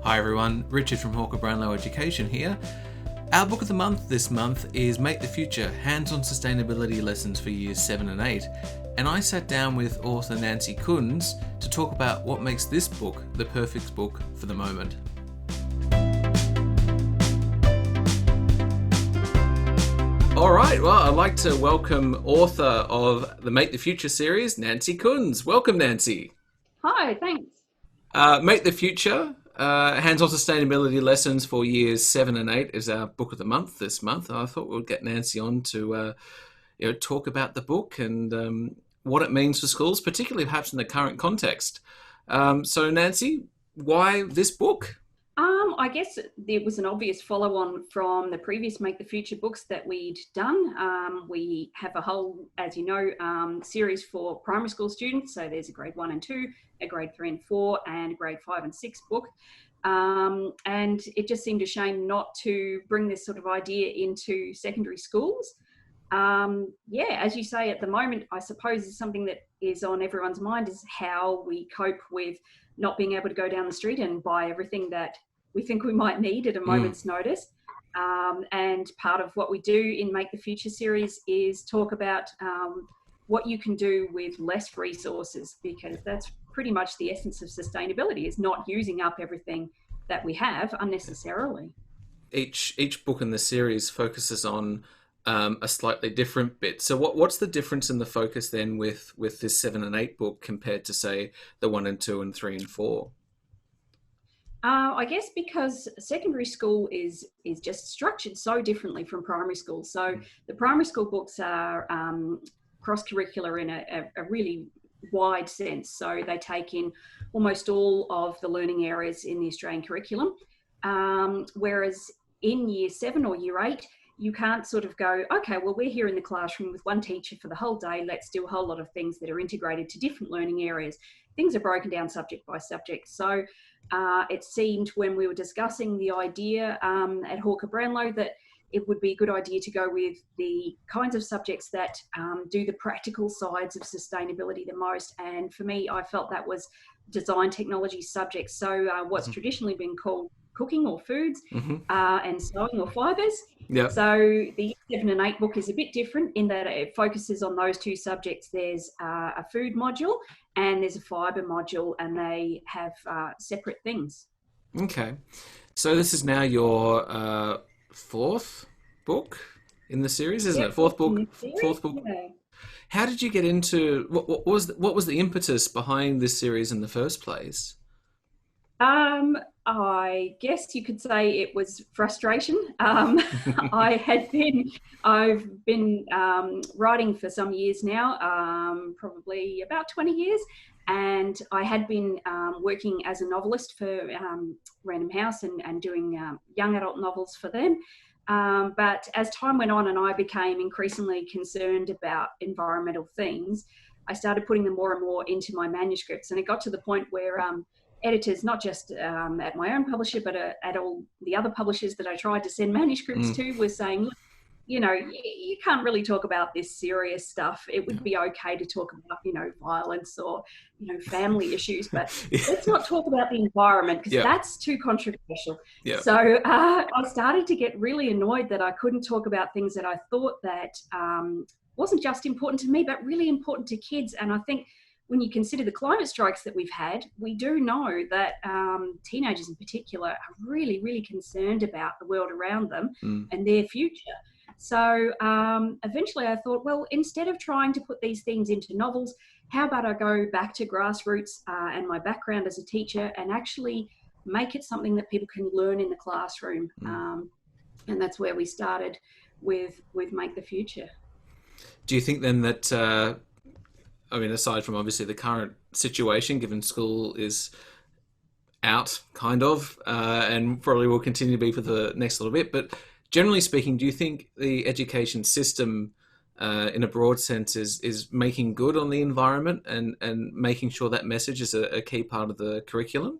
Hi everyone, Richard from Hawker Brownlow Education here. Our book of the month this month is Make the Future, Hands-on Sustainability Lessons for Years 7 and 8. And I sat down with author Nansi Kunze to talk about what makes this book the perfect book for the moment. All right, well, I'd like to welcome author of the Make the Future series, Nansi Kunze. Welcome, Nansi. Hi, thanks. Make the Future, Hands-on Sustainability Lessons for Years 7 and 8 is our book of the month this month. I thought we'd get Nansi on to talk about the book and what it means for schools, particularly perhaps in the current context. So, Nansi, why this book? I guess it was an obvious follow-on from the previous Make the Future books that we'd done. We have a whole, as you know, series for primary school students. So there's a grade 1 and 2, a grade 3 and 4, and a grade 5 and 6 book. And it just seemed a shame not to bring this sort of idea into secondary schools. As you say, at the moment, I suppose is something that is on everyone's mind is how we cope with not being able to go down the street and buy everything that we think we might need at a moment's notice. And part of what we do in Make the Future series is talk about what you can do with less resources, because that's pretty much the essence of sustainability, is not using up everything that we have unnecessarily. Each book in the series focuses on a slightly different bit. So what's the difference in the focus then with this 7 and 8 book compared to, say, the 1 and 2 and 3 and 4? I guess because secondary school is just structured so differently from primary school. So the primary school books are cross-curricular in a really wide sense. So they take in almost all of the learning areas in the Australian curriculum. Whereas in year 7 or year 8, you can't sort of go, okay, well, we're here in the classroom with one teacher for the whole day. Let's do a whole lot of things that are integrated to different learning areas. Things are broken down subject by subject. So it seemed when we were discussing the idea at Hawker Brownlow that it would be a good idea to go with the kinds of subjects that do the practical sides of sustainability the most. And for me, I felt that was design technology subjects. So what's traditionally been called cooking or foods and sewing or fibres. Yep. So the 7 and 8 book is a bit different in that it focuses on those two subjects. There's a food module and there's a fibre module, and they have separate things. Okay. So this is now your fourth book in the series, isn't it? Fourth book. Yeah. How did you get into what was the impetus behind this series in the first place? I guess you could say it was frustration. I've been writing for some years now, probably about 20 years, and I had been working as a novelist for Random House and doing young adult novels for them. But as time went on and I became increasingly concerned about environmental themes, I started putting them more and more into my manuscripts, and it got to the point where editors, not just at my own publisher, but at all the other publishers that I tried to send manuscripts to, were saying, look, you can't really talk about this serious stuff. It would be okay to talk about, violence or, family issues, but let's not talk about the environment because that's too controversial. Yeah. So I started to get really annoyed that I couldn't talk about things that I thought that wasn't just important to me, but really important to kids. And I think when you consider the climate strikes that we've had, we do know that teenagers in particular are really, really concerned about the world around them and their future. So eventually I thought, well, instead of trying to put these things into novels, how about I go back to grassroots and my background as a teacher and actually make it something that people can learn in the classroom. And that's where we started with Make the Future. Do you think then that aside from obviously the current situation, given school is out, kind of, and probably will continue to be for the next little bit, but generally speaking, do you think the education system, in a broad sense, is making good on the environment and making sure that message is a key part of the curriculum?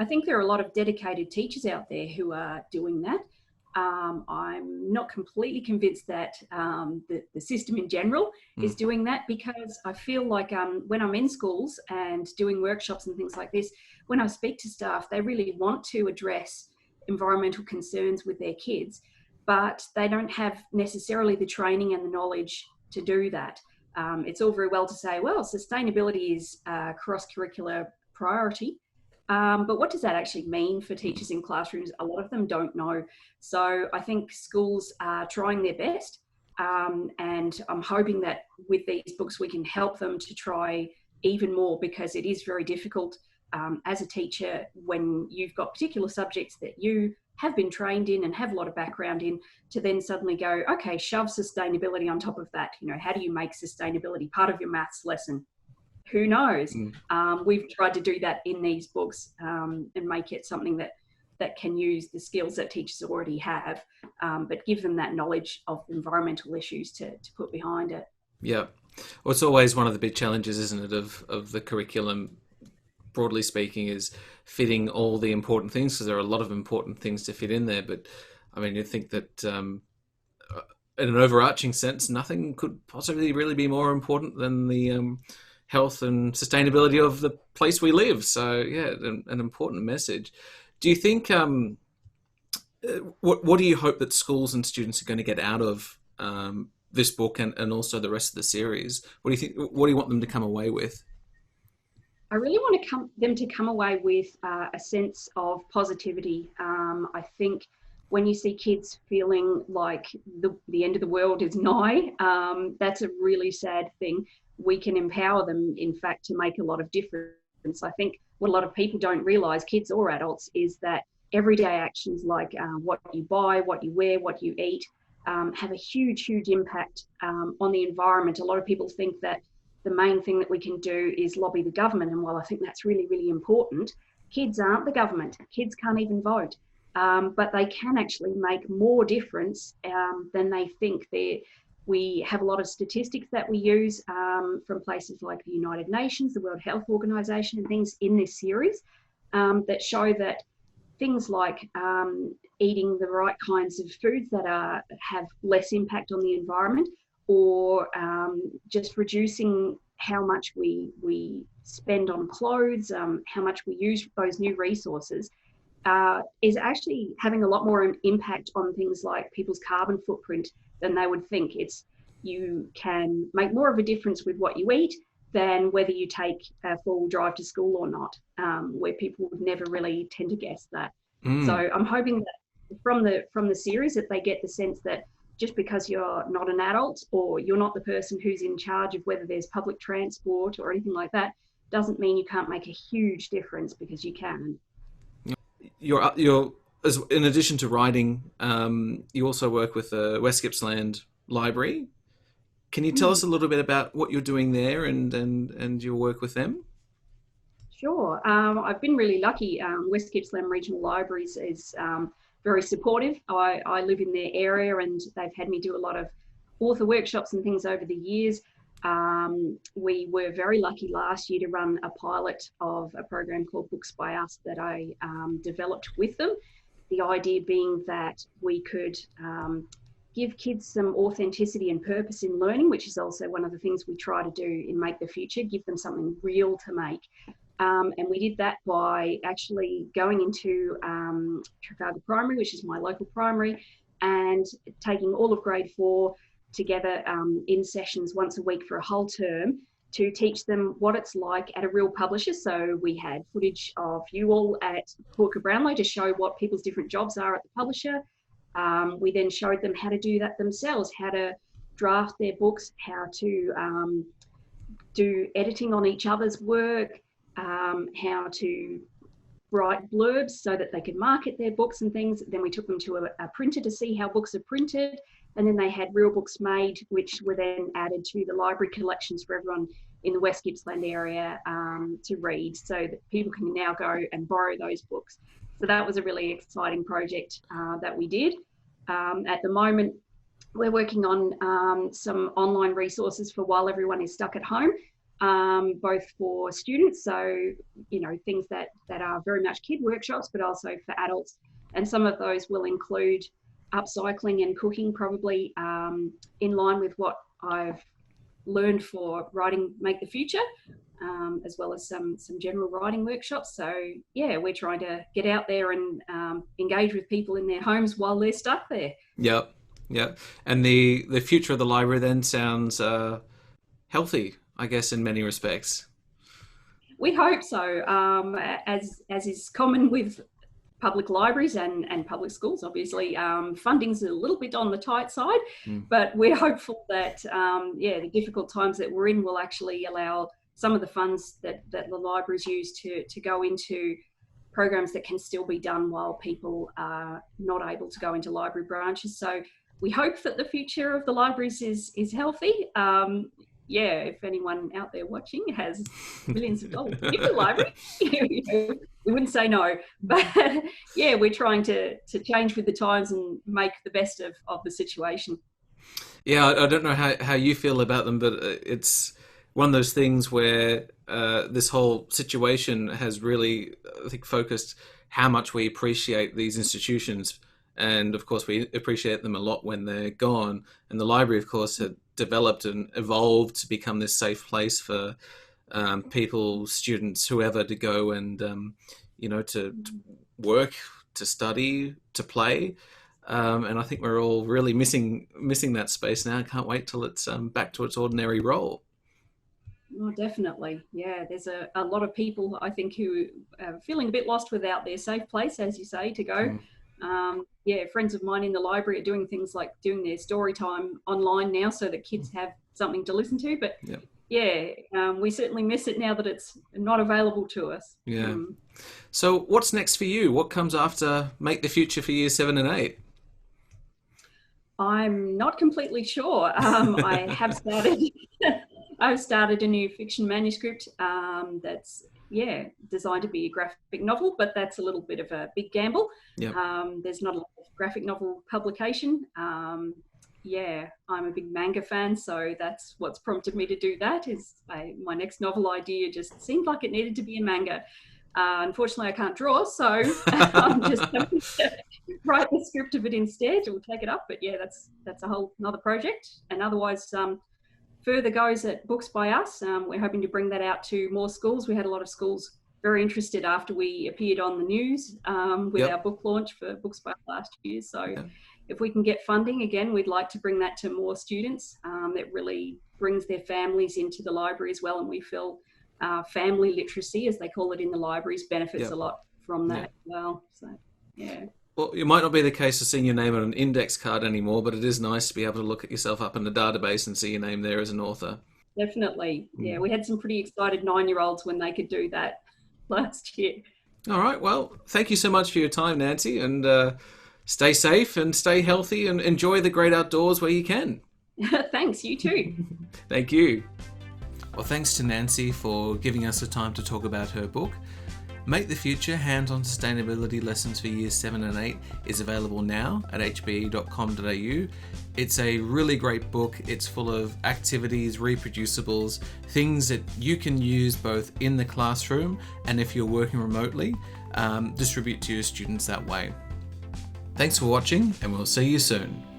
I think there are a lot of dedicated teachers out there who are doing that. I'm not completely convinced that the system in general is doing that, because I feel like when I'm in schools and doing workshops and things like this, when I speak to staff, they really want to address environmental concerns with their kids, but they don't have necessarily the training and the knowledge to do that. It's all very well to say, well, sustainability is a cross-curricular priority, but what does that actually mean for teachers in classrooms? A lot of them don't know. So I think schools are trying their best, and I'm hoping that with these books we can help them to try even more, because it is very difficult as a teacher when you've got particular subjects that you have been trained in and have a lot of background in, to then suddenly go, okay, shove sustainability on top of that. How do you make sustainability part of your maths lesson? Who knows? We've tried to do that in these books, and make it something that can use the skills that teachers already have, but give them that knowledge of environmental issues to put behind it. Yeah. Well, it's always one of the big challenges, isn't it, of the curriculum, broadly speaking, is fitting all the important things, because there are a lot of important things to fit in there. But I mean, you think that in an overarching sense, nothing could possibly really be more important than the health and sustainability of the place we live. So yeah, an important message. Do you think, what do you hope that schools and students are going to get out of this book and also the rest of the series? What do you think? What do you want them to come away with? I really want them to come away with a sense of positivity. I think when you see kids feeling like the end of the world is nigh, that's a really sad thing. We can empower them, in fact, to make a lot of difference. I think what a lot of people don't realise, kids or adults, is that everyday actions like what you buy, what you wear, what you eat, have a huge, huge impact on the environment. A lot of people think that the main thing that we can do is lobby the government. And while I think that's really, really important, kids aren't the government. Kids can't even vote. But they can actually make more difference than they think. We have a lot of statistics that we use from places like the United Nations, the World Health Organization, and things in this series that show that things like eating the right kinds of foods that have less impact on the environment, or just reducing how much we spend on clothes, how much we use those new resources, is actually having a lot more impact on things like people's carbon footprint than they would think. You can make more of a difference with what you eat than whether you take a full drive to school or not, where people would never really tend to guess that. So I'm hoping that from the series that they get the sense that just because you're not an adult, or you're not the person who's in charge of whether there's public transport or anything like that, doesn't mean you can't make a huge difference, because you can. You're in addition to writing, you also work with the West Gippsland Library. Can you tell us a little bit about what you're doing there and your work with them? Sure. I've been really lucky. West Gippsland Regional Libraries is very supportive. I live in their area, and they've had me do a lot of author workshops and things over the years. We were very lucky last year to run a pilot of a program called Books by Us that I developed with them. The idea being that we could give kids some authenticity and purpose in learning, which is also one of the things we try to do in Make the Future, give them something real to make. And we did that by actually going into Trafalgar Primary, which is my local primary, and taking all of grade 4 together in sessions once a week for a whole term to teach them what it's like at a real publisher. So we had footage of you all at Hawker Brownlow to show what people's different jobs are at the publisher. We then showed them how to do that themselves, how to draft their books, how to do editing on each other's work, how to write blurbs so that they could market their books and things. Then we took them to a printer to see how books are printed. And then they had real books made, which were then added to the library collections for everyone in the West Gippsland area to read, so that people can now go and borrow those books. So that was a really exciting project that we did. At the moment, we're working on some online resources for while everyone is stuck at home, both for students, so things that are very much kid workshops, but also for adults. And some of those will include upcycling and cooking, probably in line with what I've learned for writing Make the Future. as well as some general writing workshops. So yeah, we're trying to get out there and engage with people in their homes while they're stuck there. Yep, yep. And the future of the library then sounds healthy, I guess, in many respects. We hope so. As is common with public libraries and public schools, obviously, funding's a little bit on the tight side, but we're hopeful that the difficult times that we're in will actually allow some of the funds that the libraries use to go into programs that can still be done while people are not able to go into library branches. So we hope that the future of the libraries is healthy. If anyone out there watching has millions of dollars to give the library, we wouldn't say no. But yeah, we're trying to change with the times and make the best of the situation. Yeah, I don't know how you feel about them, but it's one of those things where this whole situation has really, I think, focused how much we appreciate these institutions. And of course, we appreciate them a lot when they're gone. And the library, of course, had developed and evolved to become this safe place for people, students, whoever, to go and to work, to study, to play. And I think we're all really missing that space now. I can't wait till it's back to its ordinary role. Oh, definitely. Yeah, there's a lot of people, I think, who are feeling a bit lost without their safe place, as you say, to go. Friends of mine in the library are doing things like doing their story time online now so that kids have something to listen to. But we certainly miss it now that it's not available to us. Yeah. So what's next for you? What comes after Make the Future for Years 7 and 8? I'm not completely sure. I have started... I've started a new fiction manuscript that's designed to be a graphic novel, but that's a little bit of a big gamble. Yep. There's not a lot of graphic novel publication. I'm a big manga fan, so that's what's prompted me to do that. My next novel idea just seemed like it needed to be a manga. Unfortunately, I can't draw, so I'm just going to write the script of it instead. We'll take it up, but yeah, that's a whole another project. And otherwise, further goes at Books by Us. We're hoping to bring that out to more schools. We had a lot of schools very interested after we appeared on the news with our book launch for Books by Us last year. So if we can get funding, again, we'd like to bring that to more students. That really brings their families into the library as well. And we feel family literacy, as they call it in the libraries, benefits a lot from that as well. So, yeah. Well, it might not be the case of seeing your name on an index card anymore, but it is nice to be able to look at yourself up in the database and see your name there as an author. Definitely. Yeah, we had some pretty excited 9-year-olds when they could do that last year. All right. Well, thank you so much for your time, Nancy, and stay safe and stay healthy and enjoy the great outdoors where you can. Thanks. You too. Thank you. Well, thanks to Nancy for giving us the time to talk about her book. Make the Future, Hands-on Sustainability Lessons for Years 7 and 8 is available now at hbe.com.au. It's a really great book. It's full of activities, reproducibles, things that you can use both in the classroom and if you're working remotely, distribute to your students that way. Thanks for watching, and we'll see you soon.